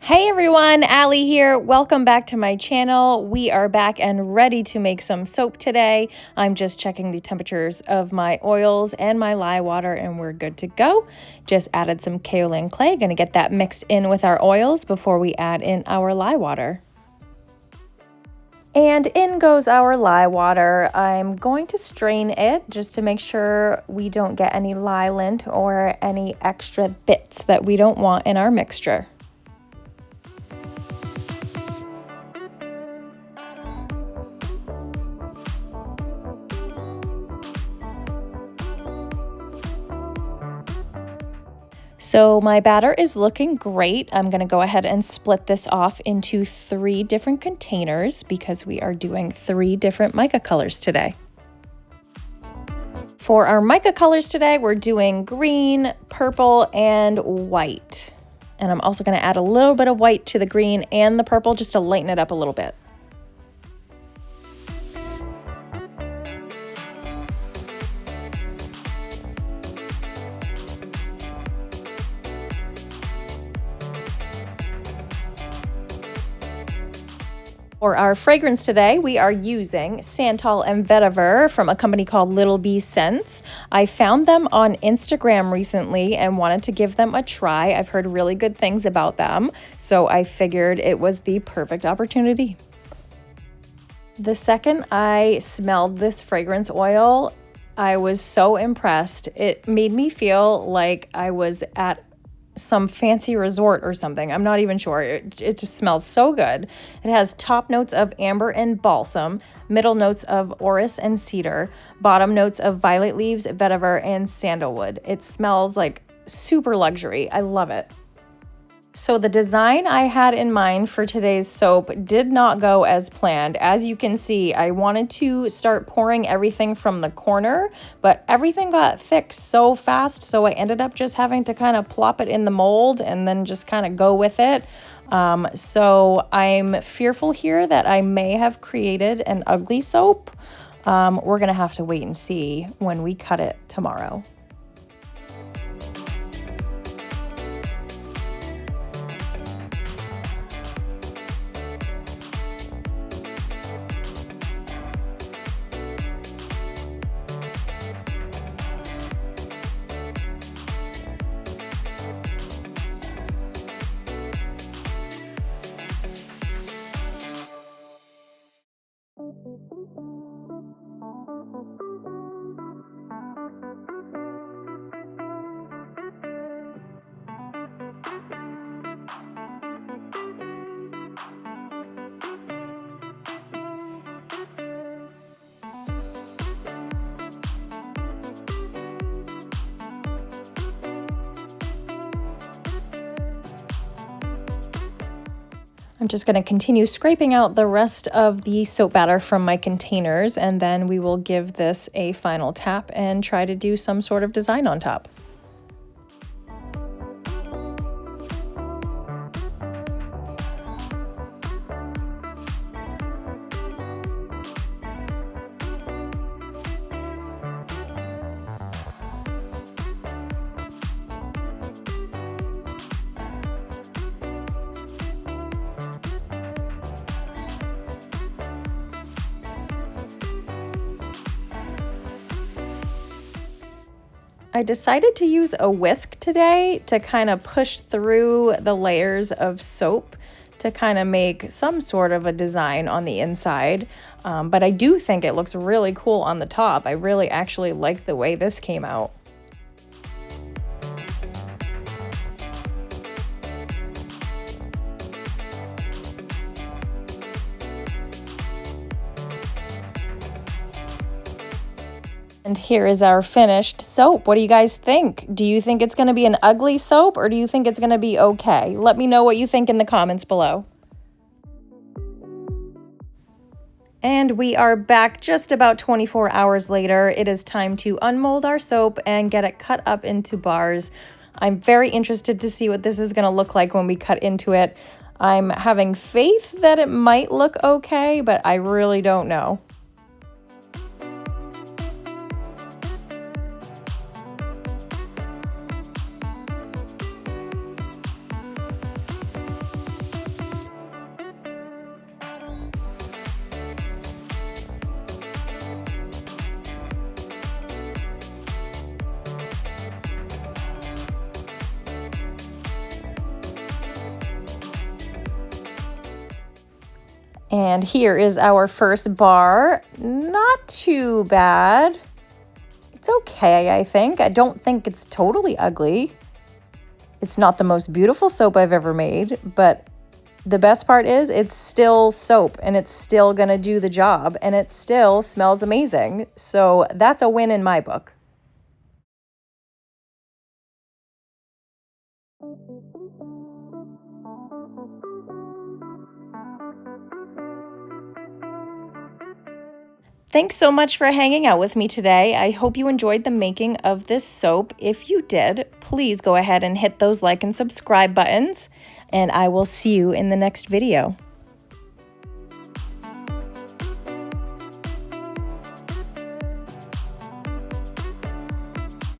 Hey everyone, Allie here. Welcome back to my channel. We are back and ready to make some soap today. I'm just checking the temperatures of my oils and my lye water and we're good to go. Just added some kaolin clay, gonna get that mixed in with our oils before we add in our lye water. And in goes our lye water. I'm going to strain it just to make sure we don't get any lye lint or any extra bits that we don't want in our mixture. So my batter is looking great. I'm going to go ahead and split this off into 3 different containers because we are doing 3 different mica colors today. For our mica colors today, we're doing green, purple, and white. And I'm also going to add a little bit of white to the green and the purple just to lighten it up a little bit. For our fragrance today, we are using Santal and Vetiver from a company called Little Bee Scents. I found them on Instagram recently and wanted to give them a try. I've heard really good things about them, so I figured it was the perfect opportunity. The second I smelled this fragrance oil, I was so impressed. It made me feel like I was at some fancy resort or something. I'm not even sure. It just smells so good. It has top notes of amber and balsam, middle notes of orris and cedar, bottom notes of violet leaves, vetiver, and sandalwood. It smells like super luxury. I love it. So the design I had in mind for today's soap did not go as planned. As you can see, I wanted to start pouring everything from the corner, but everything got thick so fast, so I ended up just having to kind of plop it in the mold and then just kind of go with it. So I'm fearful here that I may have created an ugly soap. We're gonna have to wait and see when we cut it tomorrow. I'm just going to continue scraping out the rest of the soap batter from my containers, and then we will give this a final tap and try to do some sort of design on top. I decided to use a whisk today to kind of push through the layers of soap to kind of make some sort of a design on the inside. But I do think it looks really cool on the top. I really actually like the way this came out. And here is our finished soap. What do you guys think? Do you think it's going to be an ugly soap or do you think it's going to be okay? Let me know what you think in the comments below. And we are back just about 24 hours later. It is time to unmold our soap and get it cut up into bars. I'm very interested to see what this is going to look like when we cut into it. I'm having faith that it might look okay, but I really don't know. And here is our first bar. Not too bad. It's okay, I think. I don't think it's totally ugly. It's not the most beautiful soap I've ever made, but the best part is it's still soap and it's still gonna do the job and it still smells amazing. So that's a win in my book. Thanks so much for hanging out with me today. I hope you enjoyed the making of this soap. If you did, please go ahead and hit those like and subscribe buttons, and I will see you in the next video.